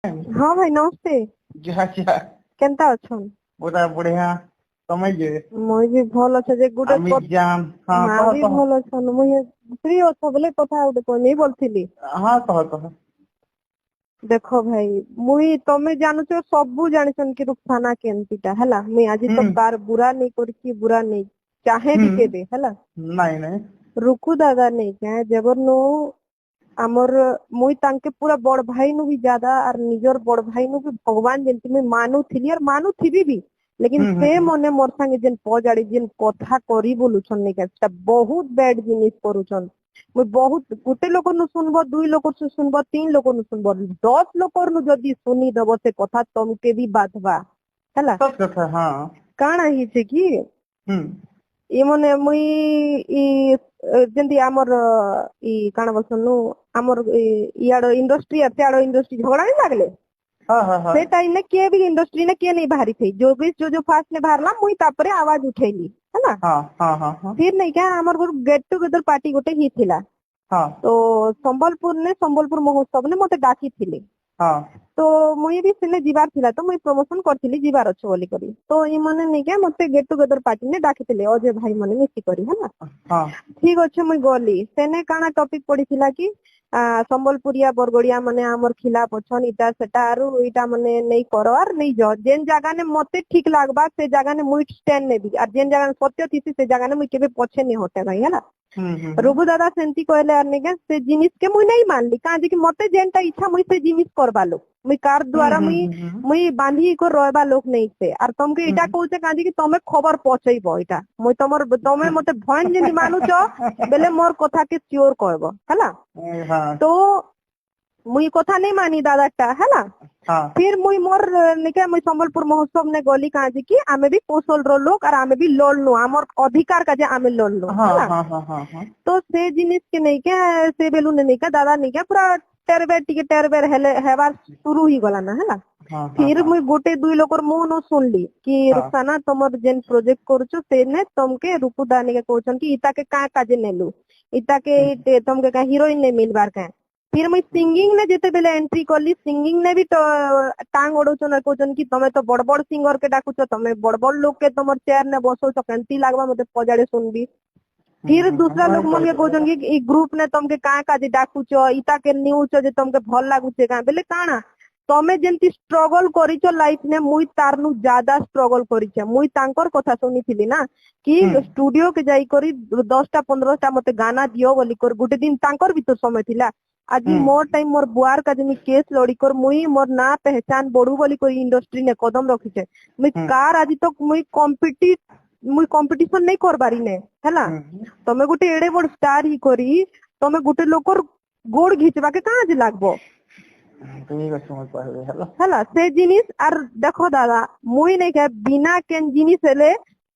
हाँ भाई नमस्ते। क्या क्या केनता अछन? पूरा बढ़िया तमे जे मुई भी भल अच्छे जे गुटे अमित जान हाँ माँ कह भी कह भल अछन। मुई फ्री अछ बोले कथा गुटे कहनी बोलथिली। हाँ कह कह देखो भाई मुई तमे जानुछ सबु जानिछन कि रुखसाना केनतीटा हला। मुई आज तो हम्म कार बुरा नहीं करकी बुरा नहीं चाहे भी हम्म केबे हला। नहीं नहीं रुकु दादा नहीं क्या जबरनु आमर मुई तांके पूरा बड़ भाई नु भी ज्यादा और निजर बड़ भाई नु भी भगवान जेंति मुई मानुथिली और मानुथिबी भी। लेकिन से हम्म मने मोर संगे जेन पजाड़ी जेन कथा करी बोलुछन नहीं क्या बहुत बैड जिनिस करूछन। मुई बहुत गुटे लोक नु सुनबो दुई लोक नु सुनबो तीन लोक नु सुनबो 10 लोक नु जदी सुनी दबो से कथा तमके भी बाधवा हला। सच कथा हाँ काଣା हिचे कि हम्म ଇ ମାନେ ମୁଇ ଇ ଯେମିତି ଆମର ଇ କାଣା ବୋଲସନୁ ଆମର ଇଆଡ ଇଣ୍ଡଷ୍ଟ୍ରି ସିଆଡ ଇଣ୍ଡଷ୍ଟ୍ରି ଝଗड़ा नहीं लागले हाँ हाँ हाँ से टाइम में किए भी इंडस्ट्री ने किए नहीं बाहरी थी जो फास्ट ने बाहरला मुई तापरे आवाज उठेली है ना। हाँ हाँ हाँ हाँ फिर नहीं क्या हमर गेट टुगेदर पार्टी गोटे ही थिला। हाँ तो संबलपुर महोत्सव ने मते डाकी थिले। हाँ तो मुई भी सिने जीवार थिला तो मुई प्रमोशन करथिली जीवार अच्छे बोली करी तो इ माने नहीं क्या मते गेट टुगेदर पार्टी ने डाकिथिले अजय भाई माने मिसी करी है ना। हाँ ठीक अच्छे मुई गली सेने काना टॉपिक पड़ीथिला कि संबलपुरिया बरगड़िया माने हमर खिलाफ अछन इटा सेटा आरु इटा माने नहीं करो और नहीं जो जेन जगह ने मते ठीक लागबा से जगह ने मुई स्टैंड ने भी और जेन जगह सत्य थी से जगह ने मुई केबे पछे नहीं होते भाई है ना। रघु दादा सेंती कहले आर निके से जिनिस के मुई नहीं मानली काजे कि मते जेनटा इच्छा मुई से जिनिस करबा लो मुई कार द्वारा मुई बांधी को रहबा लोक नहीं से और तुमके इटा कहूचे काजे कि तमे खबर पहुंचैबो इटा मुई तमे मते भयन जेनी मानुच बेले मोर कथा के श्योर कहबो हला। हाँ तो मुई कथा नहीं मानी दादाटा हला। हाँ फिर मुई मोर निके मुई संबलपुर महोत्सव ने गली काजे कि आमे भी कौशल रो लोक और आमे भी लड़नु हमर अधिकार काजे आमे लड़नु हाँ हला। हाँ हाँ हाँ हाँ तो से जिनिस के नहीं के से बेलू नहीं के दादा नहीं के पूरा टेरबेर टिके टेरबेर हेबार शुरू ही गला ना हला। हाँ फिर मुई गोटे दुई लोकर मुंह न सुनली कि रुखसाना तुमर जेन प्रोजेक्ट करूछु से ने तुमके रुकु दानी के कहउछन कि इता के का काजे नेलु इता के तुमके का हीरोइन ने मिलबार का। फिर मुई सिंगिंग ने जेते बेले एंट्री करली सिंगिंग ने भी तो टांग ओडौछन कहउछन कि तमे तो बड़ बड़ सिंगर के डाकुछ तमे बड़ बड़ लोग के तुमर चेयर ने बसौछ केंती लागबा मते पजाड़े सुनबी। फिर दूसरा लोग मन के कहउछन कि ई ग्रुप ने तुमके का काजे डाकुछ इता के न्यूज जे तुमके भल लागुछे का बेले काना तमे जेंती स्ट्रगल करिछ लाइफ ने मुई तारनु ज्यादा स्ट्रगल करिछ मुई तांकर कथा सुनिथिली ना कि स्टूडियो के जाई करी 10टा 15टा मते गाना दियो बोली कर गुटे दिन तांकर भी तो समय थिला। आज मोर टाइम मोर बुआर का जे केस लड़ी कर मुई मोर ना पहचान बढ़ू बोली कर इंडस्ट्री ने कदम रखिछे मुई कार आज तक मुई कंपटीशन नहीं करबारी ने हैला। तमे गुटे एडे बड़ स्टार ही करी तमे गुटे लोकर गोड़ घिचबा के काज लागबो हैला से जिनिस आर देखो दादा मुई नहीं के बिना केन जिनिस हेले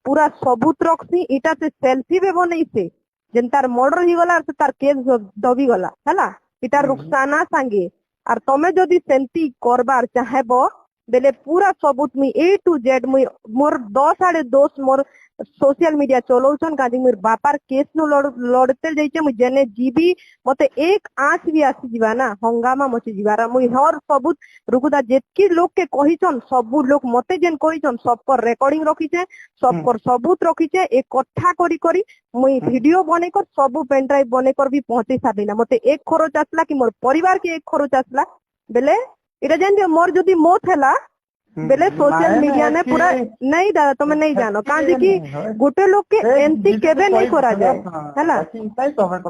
पूरा सबूत रखसी इटा से सेल्फी बे बनई से जेन तार मर्डर ही गला से तार केस दबी गला हैला इटा रुखसाना संगे और तमे जदी सेंती करबार चाहेबो बेले पूरा सबूत मी ए टू जेड मुई मोर 10 आड़े दोस्त मोर सोशल मीडिया चलौछन काजी मोर बापार केस नु लड़ते जाइछे मुई जेने जीबी मते एक आंच भी आसी जीवा ना हंगामा मची जीवारा मुई हर सबूत रुकुदा जेतकी लोग के कहिछन सबु लोग मते जेन कहिछन सब पर रिकॉर्डिंग रखिछे सब पर सबूत रखिछे एक कथा करी करी मुई वीडियो बने कर सबु पेन ड्राइव बने कर भी पहुंचे साबिना मते एक खरच आसला कि मोर परिवार के एक खरच आसला बेले इटा जेन मोर जदी मौत हैला बेले सोशल मीडिया ने पूरा नहीं दादा तुम्हें नहीं जानो काजे कि गोटे लोग के एंटी केबे नहीं करा जाए हैला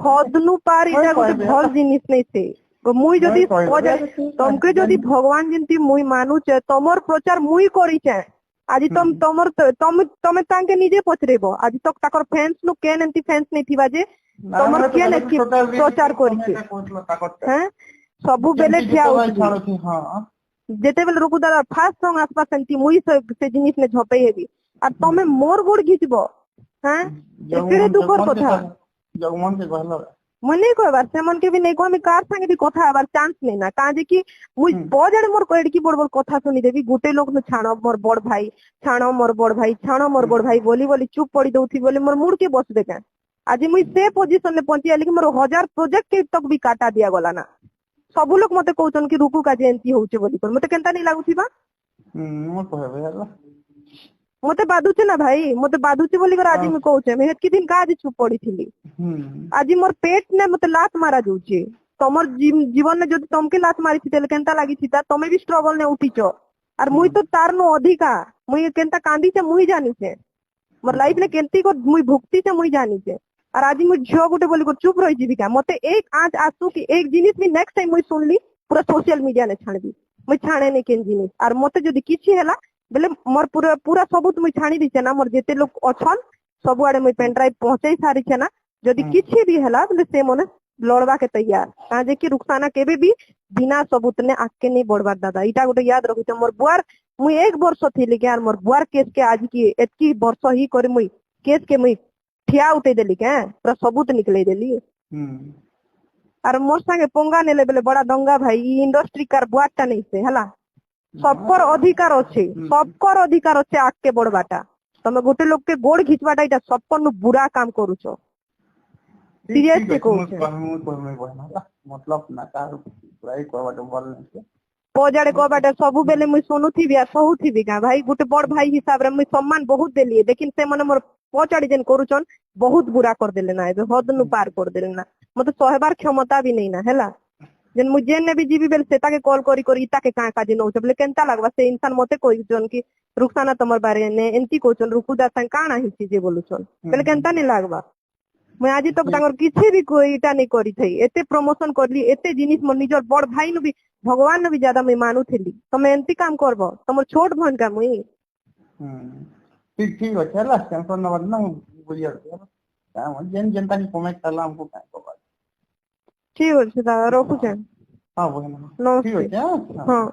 हदनु पार इटा गोटे भल जिनिस नहीं से मुई जदी तुमके जदी भगवान जेंती मुई मानुचे तमर प्रचार मुई करिचे आज तमर तमे तांके निजे पचरेबो आज तक ताकर फैंस नु केन एंटी फैंस नहीं थिबा जे तमर केन प्रचार करिचे हैं सबु बेले ठिया जेते बेले रुकु दादा फास्ट सॉन्ग आसपा सेंती मुई से जिनिस ने झपई हेबी और तमे मोर गोड़ घिचबो हैं एकेडे दुखर कथा जगमन के कहला मने कहबार से मन के भी नहीं कहमी कार संगे भी कथा आबार चांस नहीं ना काजे कि मुई बजड़ मोर कोएड की बड़ बड़ कथा सुनी देबी गुटे लोग न छाणो मोर बड़ भाई छाणो मोर बड़ भाई छाणो मोर बड़ भाई बोली बोली चुप पड़ी दउथी बोले मोर मुड़ के बस देका आज मुई से पोजीशन ने पहुंची लेकिन मोर 1000 प्रोजेक्ट के तक भी काटा दिया गला ना सब लोग मते कहउछन कि रुकु का एंती होउचे बोली कर मते केनता नहीं लागुथिबा ମୁଁ କହିବି ହେଲା मते बाधुचे ना भाई मते बाधुचे बोली कर आज मैं कहउचे मैं हेतकी दिन का आज चुप पड़ीथिली आज मोर पेट ने मते लात मारा जाउचे तमर जीवन ने जदि तमके लात मारी तेले केनता लागि छिता तमे भी स्ट्रगल ने उठिचो और मुई तो तार नो अधिका मुई केनता कांदी छे मुई जानी छे मोर लाइफ ने केनती को मुई भुक्ति से मुई जानी छे और आज मुई झियो गुटे बोली को चुप रही जीविका मते एक आज आसु कि एक जिनिस भी नेक्स्ट टाइम मुई सुनली पूरा सोशल मीडिया ने छाणबी मुई छाणे ने केन जिनिस और मते जदि किछि हैला बेले मोर पूरा पूरा सबूत मुई छाणी दिछे ना मोर जेते लोग अछन सब आड़े मुई पेन ड्राइव पहुंचाई सारी छे ना जदि किछि भी हैला बेले से मने लड़वा के तैयार काजे कि रुखसाना केबे भी बिना सबूत ने आके नहीं बढ़वार दादा इटा गोटे याद रखिछ मोर बुआर मुई 1 वर्ष थिली के यार मोर बुआर केस के आज की एतकी वर्ष ही करे मुई केस के मुई ठिया उठे देली के पूरा सबूत निकले देली और मोर संगे पंगा नेले बेले बड़ा दंगा भाई ई इंडस्ट्री कार बुआरटा नहीं से हला सबकर अधिकार अच्छे आके बढ़वाटा तमे गोटे लोग के गोड़ घिचवाटा इटा सबकर बुरा काम करूछो सीरियसली कहूछ मतलब ना कार प्राई करवाटे भल नहीं पजाड़े कहबाटे सबु बेले मुई सुनुथिबी आ सहुथिबी का भाई गोटे बड़ भाई हिसाब रे मुई सम्मान बहुत देली लेकिन से मने मोर पचाड़ी जेन करूछन बहुत बुरा कर देले ना एबे हद नु पार कर देले ना मते सहबार क्षमता भी नहीं ना हैला जेन मुई जेन ने भी जीवी बेल सेता के कॉल करी करी इता के का काजी नौ बोले केनता लागबा से इंसान मते कोई जन की रुखसाना तमर बारे ने एंती कोचन रुकुदा संग काना ही चीजे बोलुछन बेले केनता नहीं लागबा मैं आज तक तांगर किसी भी कोई इटा नहीं करी थई एते प्रमोशन करली एते जिनिस मोर निजर बड़ भाई नु भी भगवान नु भी ज्यादा मैं मानु थेली तमे एंती काम करबो तमर छोट भन का मुई ठीक ठीक है चला टेंशन न मत ना बुझिया काम जेन जनता की कमेंट करला हमको काय करबा ठीक है दादा रखु छे हां वो ना ठीक है हां